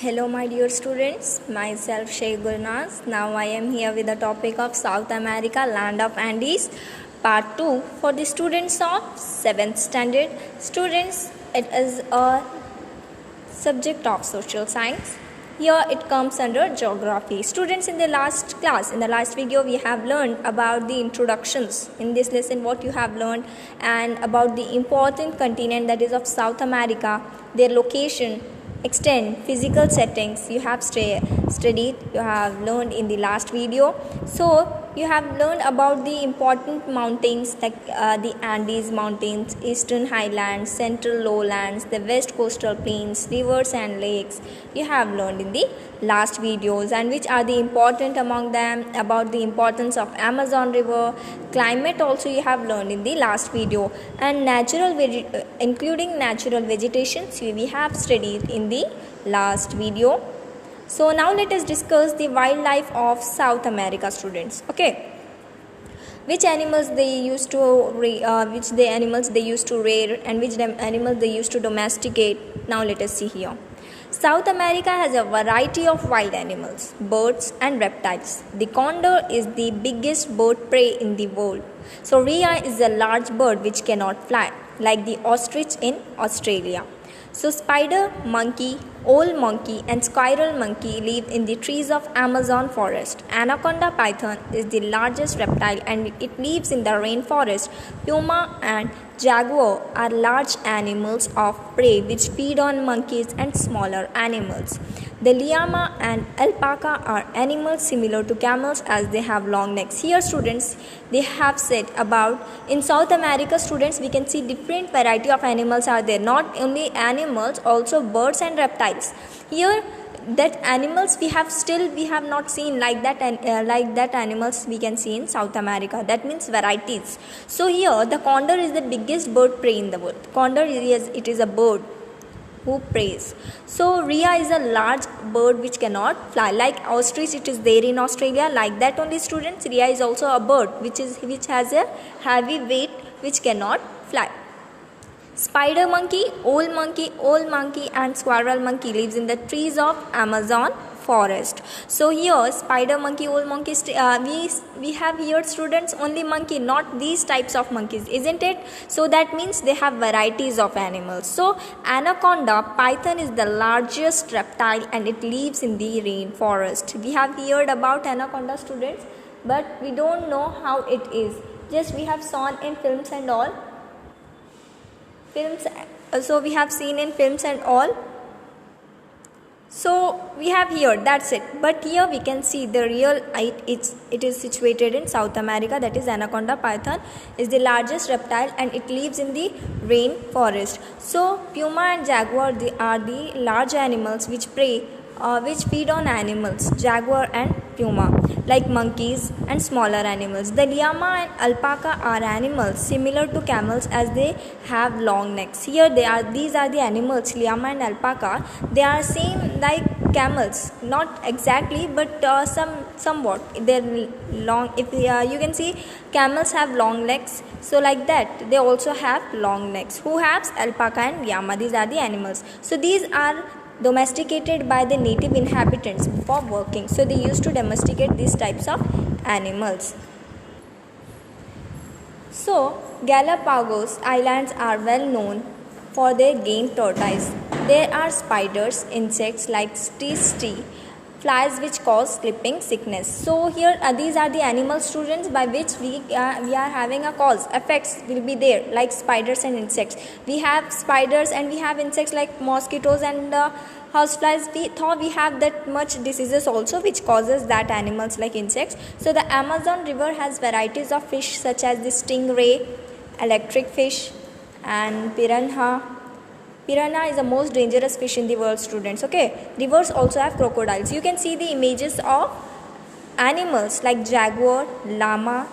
Hello, my dear students. Myself Sheikh Gulnaz. Now I am here with the topic of South America, Land of Andes, Part 2 for the students of 7th standard. Students, it is a subject of social science. Here it comes under geography. Students, in the last video, we have learned about the introductions. In this lesson, what you have learned and about the important continent that is of South America, their location, extent, physical settings you have studied, you have learned in the last video. So you have learned about the important mountains like the Andes mountains, eastern highlands, central lowlands, the west coastal plains, rivers and lakes. You have learned in the last videos, and which are the important among them, about the importance of Amazon river, climate also you have learned in the last video, and including natural vegetations we have studied in the last video. So now let us discuss the wildlife of South America, students. Okay, which animals they used to animals they used to rear and which animals they used to domesticate. Now let us see here. South America has a variety of wild animals, birds and reptiles. The condor is the biggest bird prey in the world. So rhea is a large bird which cannot fly, like the ostrich in Australia. So spider monkey, owl monkey and squirrel monkey live in the trees of Amazon forest. Anaconda python is the largest reptile and it lives in the rainforest. Puma and jaguar are large animals of prey which feed on monkeys and smaller animals. The llama and alpaca are animals similar to camels as they have long necks. Here students, they have said about in South America, students, we can see different variety of animals are there. Not only animals, also birds and reptiles. Here that animals we have not seen like that, and like that animals we can see in South America. That means varieties. So here the condor is the biggest bird prey in the world. Condor it is a bird who preys. So rhea is a large bird which cannot fly, like ostrich it is there in Australia. Like that only students, rhea is also a bird which has a heavy weight which cannot fly. Spider monkey, owl monkey and squirrel monkey lives in the trees of Amazon forest. So here spider monkey, owl monkey, we have here students only monkey, not these types of monkeys, isn't it? So that means they have varieties of animals. So anaconda python is the largest reptile and it lives in the rainforest. We have heard about anaconda, students, but we don't know how it is. Just we have seen in films and all. So we have seen in films and all. So we have here, that's it. But here we can see the real it is situated in South America. That is anaconda python is the largest reptile and it lives in the rainforest. So puma and jaguar, they are the large animals which feed on animals, jaguar and puma, like monkeys and smaller animals. The llama and alpaca are animals similar to camels as they have long necks. Here these are the animals, llama and alpaca. They are same like camels, not exactly, but somewhat. They're long. If you can see, camels have long legs. So like that, they also have long necks. Who has alpaca and llama? These are the animals. So these are domesticated by the native inhabitants for working. So they used to domesticate these types of animals. So Galapagos Islands are well known for their game tortoise. There are spiders, insects like sty, flies which cause sleeping sickness. So here these are the animal, students, by which we are having a cause. Effects will be there like spiders and insects. We have spiders and we have insects like mosquitoes and houseflies. We thought we have that much diseases also which causes that animals like insects. So the Amazon river has varieties of fish such as the stingray, electric fish and piranha. Piranha is the most dangerous fish in the world, students. Okay, rivers also have crocodiles. You can see the images of animals like jaguar, llama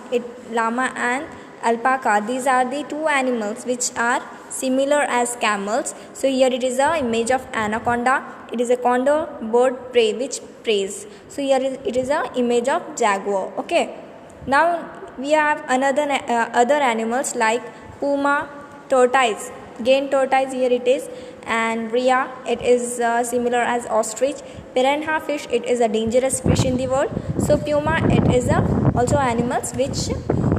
and alpaca. These are the two animals which are similar as camels. So here it is a image of anaconda. It is a condor bird prey which preys. So here it is a image of jaguar. Okay, now we have other animals like puma, tortoise. Gain tortoise, here it is, and rhea, it is similar as ostrich. Piranha fish, it is a dangerous fish in the world. So puma, it is also animals which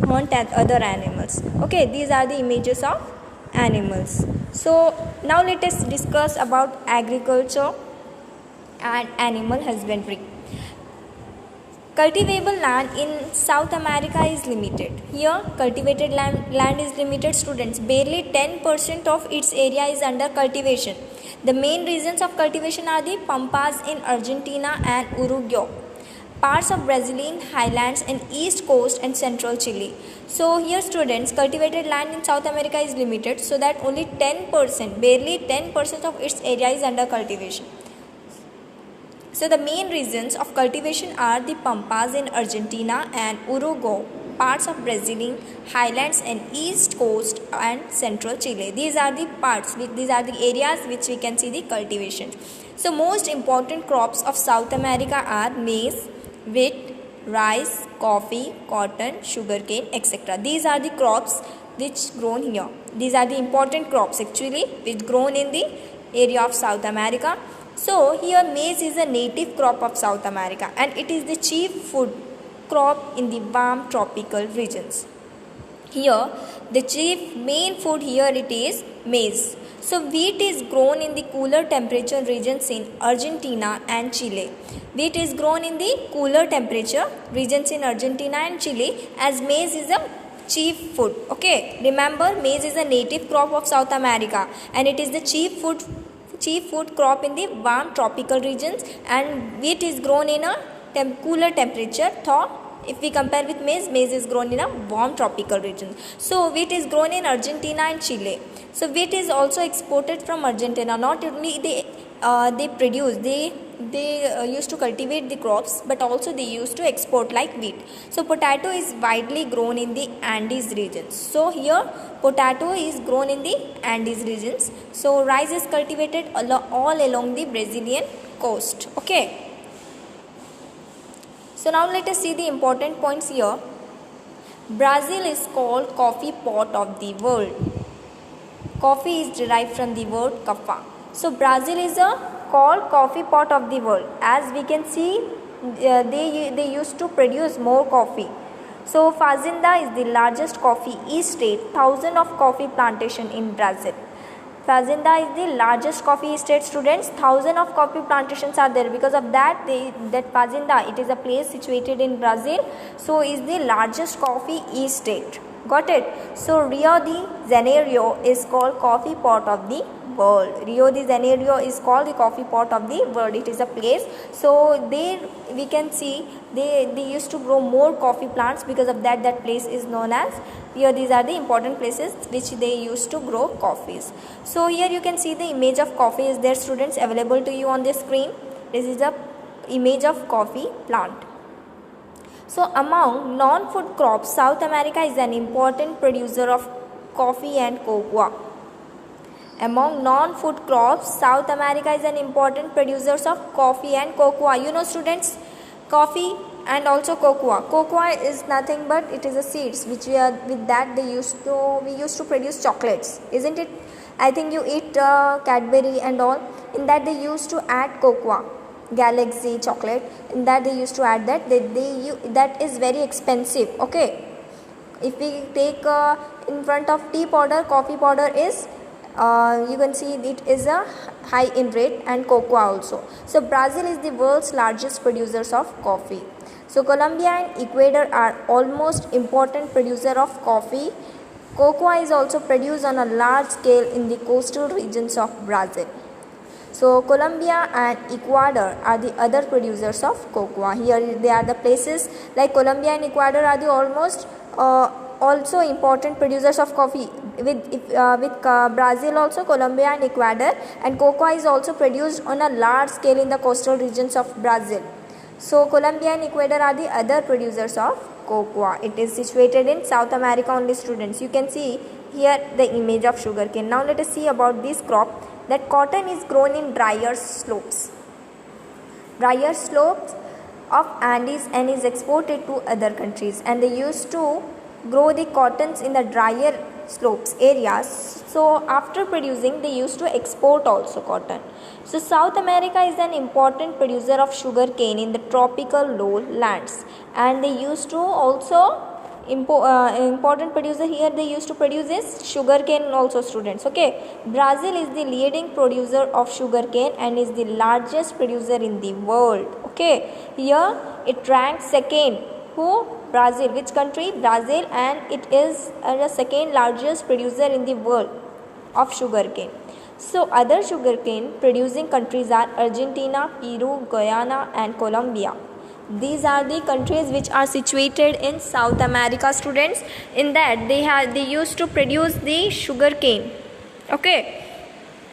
hunt at other animals. Okay, these are the images of animals. So now let us discuss about agriculture and animal husbandry. Cultivable land in South America is limited. Here, cultivated land is limited, students. Barely 10% of its area is under cultivation. The main reasons of cultivation are the pampas in Argentina and Uruguay, parts of Brazilian highlands and east coast and central Chile. So here, students, cultivated land in South America is limited, so that only 10%, barely 10% of its area is under cultivation. So the main regions of cultivation are the pampas in Argentina and Uruguay, parts of Brazilian highlands and east coast and central Chile. These are the parts, these are the areas which we can see the cultivation. So most important crops of South America are maize, wheat, rice, coffee, cotton, sugarcane, etc. These are the crops which grown here. These are the important crops actually which grown in the area of South America. So here maize is a native crop of South America and it is the chief food crop in the warm tropical regions. Here the chief main food here it is maize. So wheat is grown in the cooler temperature regions in Argentina and Chile. Wheat is grown in the cooler temperature regions in Argentina and Chile as maize is a chief food. Okay, remember maize is a native crop of South America and it is the chief food crop in the warm tropical regions, and wheat is grown in a cooler temperature. If we compare with maize is grown in a warm tropical region. So wheat is grown in Argentina and Chile. So wheat is also exported from Argentina. Not only they produce, they used to cultivate the crops, but also they used to export like wheat. So potato is widely grown in the Andes regions. So here potato is grown in the Andes regions. So rice is cultivated all along the Brazilian coast. Okay. So now let us see the important points here. Brazil is called coffee pot of the world. Coffee is derived from the word café. So Brazil is called coffee pot of the world. As we can see, they used to produce more coffee. So Fazenda is the largest coffee estate, thousands of coffee plantation in Brazil. Fazenda is the largest coffee estate, students. Thousands of coffee plantations are there. Because of that, that Fazenda, it is a place situated in Brazil. So is the largest coffee estate. Got it? So Rio de Janeiro is called coffee pot of the world. Rio de Janeiro is called the coffee pot of the world. It is a place. So there we can see they used to grow more coffee plants. Because of that, that place is known as. Here these are the important places which they used to grow coffees. So here you can see the image of coffee is there, students, available to you on the screen. This is the image of coffee plant. So among non-food crops, South America is an important producer of coffee and cocoa. Among non-food crops, South America is an important producer of coffee and cocoa. You know, students, coffee and also cocoa. Cocoa is nothing but it is a seeds which with that we used to produce chocolates, isn't it? I think you eat Cadbury and all. In that they used to add cocoa, Galaxy chocolate. In that they used to add that. That is very expensive. Okay. If we take in front of tea powder, coffee powder is you can see it is a high in rate, and cocoa also. So Brazil is the world's largest producers of coffee. So Colombia and Ecuador are almost important producer of coffee. Cocoa is also produced on a large scale in the coastal regions of Brazil. So Colombia and Ecuador are the other producers of cocoa. Here they are the places like Colombia and Ecuador are the almost also important producers of coffee. With Brazil also, Colombia and Ecuador, and cocoa is also produced on a large scale in the coastal regions of Brazil. So Colombia and Ecuador are the other producers of cocoa. It is situated in South America only, students. You can see here the image of sugarcane. Now let us see about this crop. That cotton is grown in drier slopes of Andes and is exported to other countries, and they used to grow the cottons in the drier slopes areas So after producing, they used to export also cotton. So South America is an important producer of sugar cane in the tropical lowlands, and they used to also important producer here they used to produce is sugar cane also, students. Okay, Brazil is the leading producer of sugar cane and is the largest producer in the world. Okay, here it ranks second. Who? Brazil. Which country? Brazil, and it is the second largest producer in the world of sugar cane. So other sugar cane producing countries are Argentina, Peru, Guyana and Colombia. These are the countries which are situated in South America, students. In that they used to produce the sugar cane. Okay,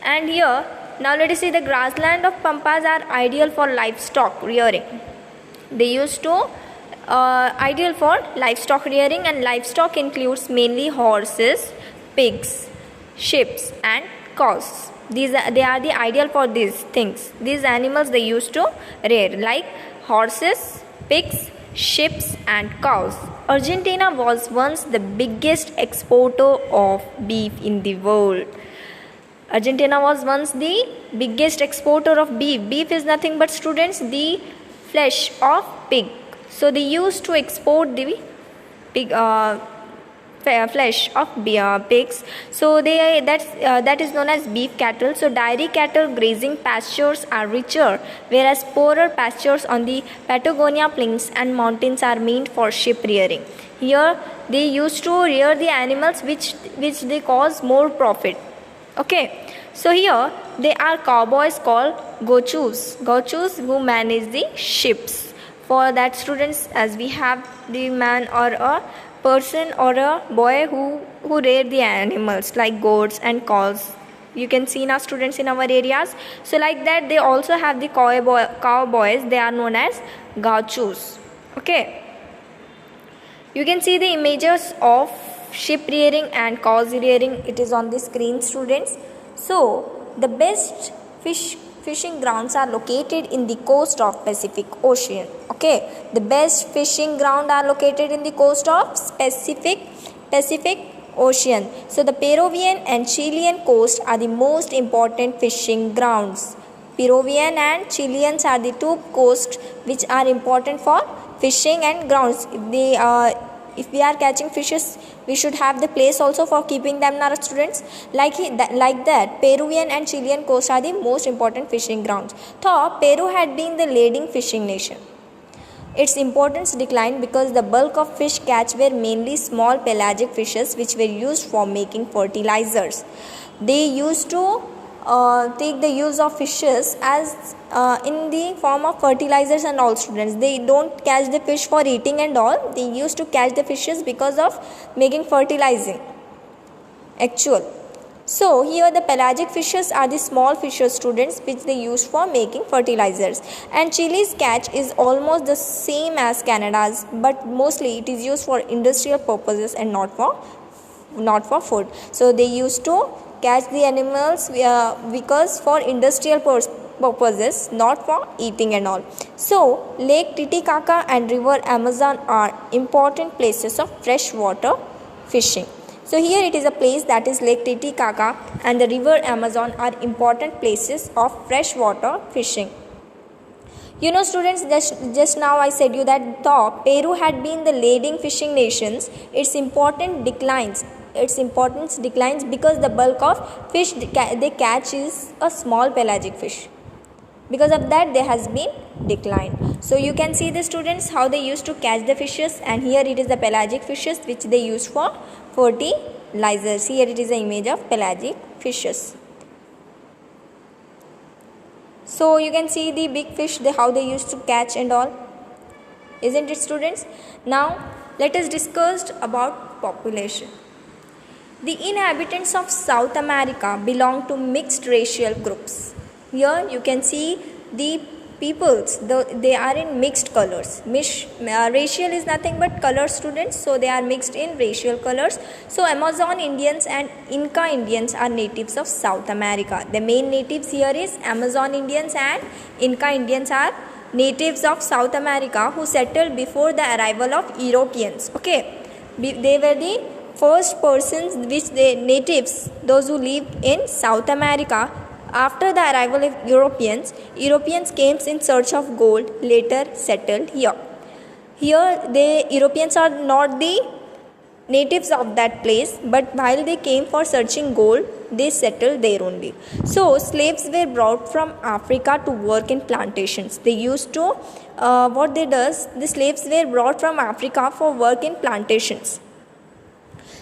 and here now let us see the grassland of pampas are ideal for livestock rearing. They used to ideal for livestock rearing, and livestock includes mainly horses, pigs, sheep and cows. They are the ideal for these things. These animals they used to rear, like horses, pigs, sheep and cows. Argentina was once the biggest exporter of beef in the world. Argentina was once the biggest exporter of beef. Beef is nothing but, students, the flesh of pig. So they used to export the pig flesh of pigs. So that is known as beef cattle. So dairy cattle grazing pastures are richer, whereas poorer pastures on the Patagonia plains and mountains are meant for sheep rearing. Here they used to rear the animals which they cause more profit. Okay, so here they are cowboys called gauchos who manage the ships. For that, students, as we have the man or a person or a boy who rear the animals like goats and cows. You can see now, students, in our areas. So like that they also have the cowboys. They are known as gauchos. Okay, you can see the images of sheep rearing and cows rearing. It is on the screen, students. So the best fishing grounds are located in the coast of Pacific Ocean. Okay, the best fishing ground are located in the coast of Pacific Ocean. So the Peruvian and Chilean coast are the most important fishing grounds. Peruvian and Chileans are the two coasts which are important for fishing and grounds. If we are catching fishes, we should have the place also for keeping them, our students. Like that, Peruvian and Chilean coasts are the most important fishing grounds. So, Peru had been the leading fishing nation. Its importance declined because the bulk of fish catch were mainly small pelagic fishes which were used for making fertilizers. They used to take the use of fishes as in the form of fertilizers and all, students. They don't catch the fish for eating and all. They used to catch the fishes because of making fertilizing actual. So here the pelagic fishes are the small fishes, students, which they use for making fertilizers. And Chile's catch is almost the same as Canada's, but mostly it is used for industrial purposes and not for food. So they used to catch the animals because for industrial purposes, not for eating and all. So Lake Titicaca and River Amazon are important places of freshwater fishing. So here it is a place, that is Lake Titicaca, and the River Amazon are important places of freshwater fishing. You know, students, just now I said you that though Peru had been the leading fishing nations, its importance declines because the bulk of fish they catch is a small pelagic fish. Because of that, there has been decline. So you can see the students how they used to catch the fishes, and here it is the pelagic fishes which they use for fertilizers. Here it is an image of pelagic fishes. So you can see the big fish, how they used to catch and all. Isn't it, students? Now let us discuss about population. The inhabitants of South America belong to mixed racial groups. Here you can see the peoples, they are in mixed colors. Racial is nothing but color, students, so they are mixed in racial colors. So Amazon Indians and Inca Indians are natives of South America. The main natives here is Amazon Indians and Inca Indians are natives of South America who settled before the arrival of Europeans. Okay, they were the first persons which the natives, those who lived in South America, after the arrival of Europeans came in search of gold, later settled here. Here the Europeans are not the natives of that place, but while they came for searching gold, they settled there only. So slaves were brought from Africa to work in plantations. They used to the slaves were brought from Africa for work in plantations.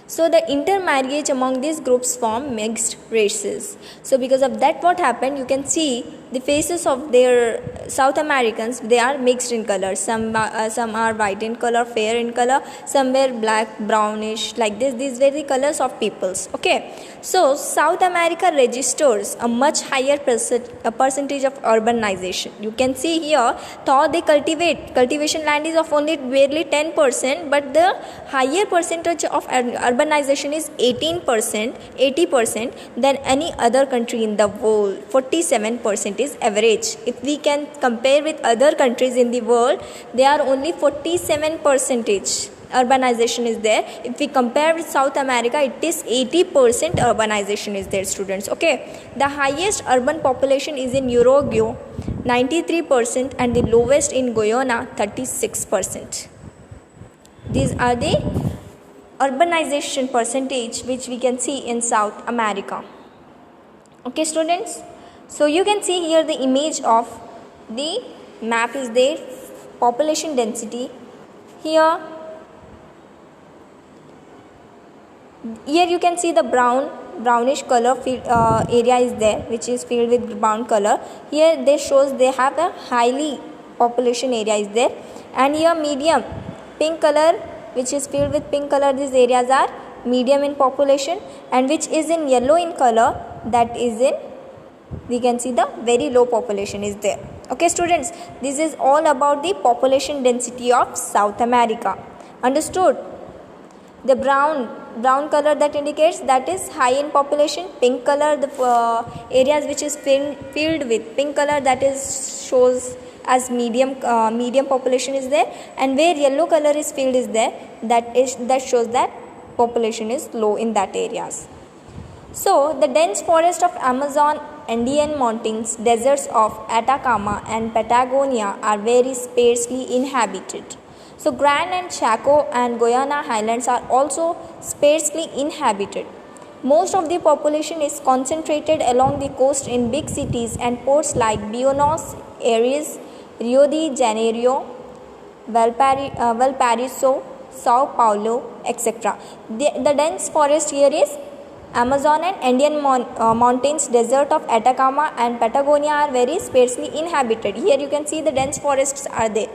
So the intermarriage among these groups form mixed races. So because of that, what happened, you can see the faces of their South Americans, they are mixed in color. Some are white in color, fair in color, some were black, brownish, like this. These were the colors of peoples. Okay. So South America registers a much higher percentage of urbanization. You can see here, though they cultivation land is of only barely 10%, but the higher percentage of urbanization is 18%, 80% than any other country in the world. 47% is average. If we can compare with other countries in the world, they are only 47% urbanization is there. If we compare with South America, it is 80% urbanization is there, students. Okay, the highest urban population is in Uruguay, 93%, and the lowest in Guyana, 36%. These are the urbanization percentage which we can see in South America. Okay, students, so you can see here the image of the map is there, population density. Here you can see the brownish color area is there, which is filled with brown color. Here they shows they have a highly population area is there, and here medium pink color, which is filled with pink color. These areas are medium in population, and which is in yellow in color, that is in, we can see the very low population is there. Okay, students, this is all about the population density of South America. Understood? The brown color that indicates that is high in population. Pink color, the areas which is filled with pink color, that is shows as medium population is there, and where yellow color is filled is there, that shows that population is low in that areas. So the dense forest of Amazon, Andean mountains, deserts of Atacama and Patagonia are very sparsely inhabited. So Grand and Chaco and Guyana highlands are also sparsely inhabited. Most of the population is concentrated along the coast in big cities and ports like Buenos Aires, Rio de Janeiro, Valparaiso, Sao Paulo, etc. The dense forest here is Amazon and Andean mountains, desert of Atacama and Patagonia are very sparsely inhabited. Here you can see the dense forests are there.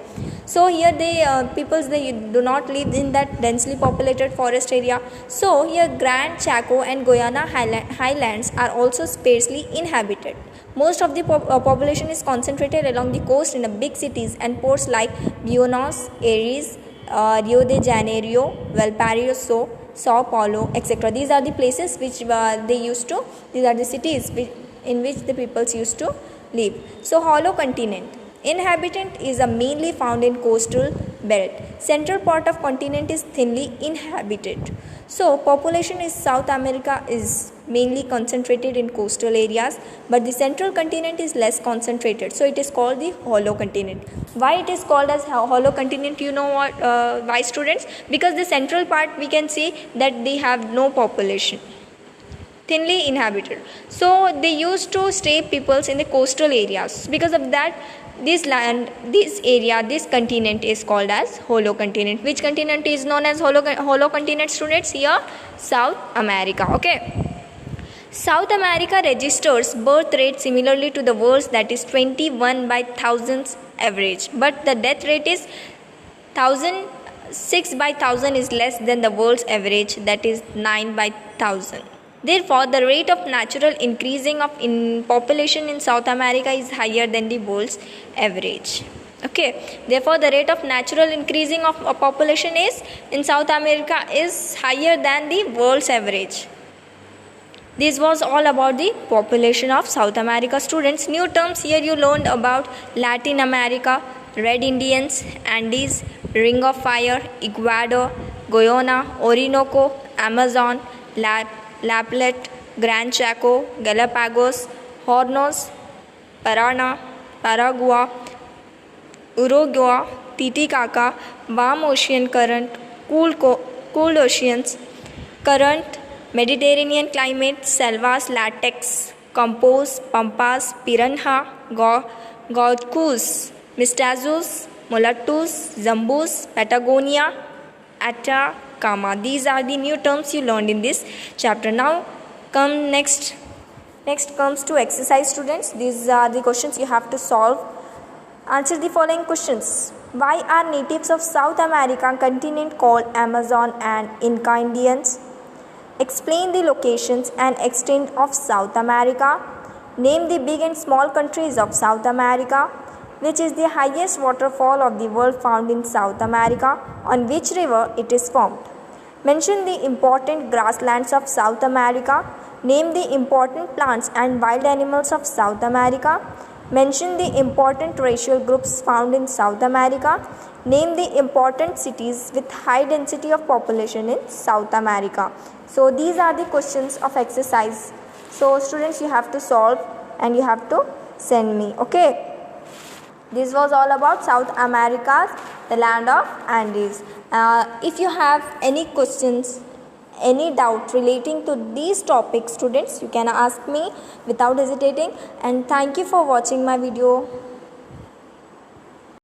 So here the peoples, they do not live in that densely populated forest area. So here Grand Chaco and Guyana highlands are also sparsely inhabited. Most of the population is concentrated along the coast in the big cities and ports like Buenos Aires, Rio de Janeiro, Valparaiso, Sao Paulo, etc. These are the places which these are the cities in which the peoples used to live. So hollow continent. Inhabitant is mainly found in coastal belt. Central part of continent is thinly inhabited. So population in South America is mainly concentrated in coastal areas, but the central continent is less concentrated. So it is called the hollow continent. Why it is called as hollow continent? You know what? Why, students? Because the central part we can see that they have no population, thinly inhabited. So they used to stay peoples in the coastal areas. Because of that, this continent is called as hollow continent. Which continent is known as hollow continent, students? Here, South America. Okay. South America registers birth rate similarly to the world's, that is 21 by thousands average, but the death rate is 6 by 1000 is less than the world's average, that is 9 by 1000. Therefore, the rate of natural increasing of population in South America is higher than the world's average. Okay. Therefore, the rate of natural increasing of population is in South America is higher than the world's average. This was all about the population of South America, students. New terms here you learned about Latin America, Red Indians, Andes, Ring of Fire, Ecuador, Guyana, Orinoco, Amazon, Laplet, Gran Chaco, Galapagos, Hornos, Parana, Paragua, Uruguay, Titicaca, warm ocean current, cool oceans, current, Mediterranean climate, selvas, latex, compose, pampas, piranha, gauchos, mestizos, mulattoes, zambos, Patagonia, Atacama. These are the new terms you learned in this chapter. Now come next comes to exercise, students. These are the questions you have to solve. Answer the following questions. Why are natives of South American continent called Amazon and Inca Indians? Explain the locations and extent of South America. Name the big and small countries of South America. Which is the highest waterfall of the world found in South America? On which river it is formed? Mention the important grasslands of South America. Name the important plants and wild animals of South America. Mention the important racial groups found in South America. Name the important cities with high density of population in South America. So these are the questions of exercise. So students, you have to solve and you have to send me. Okay. This was all about South America, the land of Andes. If you have any questions, any doubt relating to these topics, students, you can ask me without hesitating. And thank you for watching my video.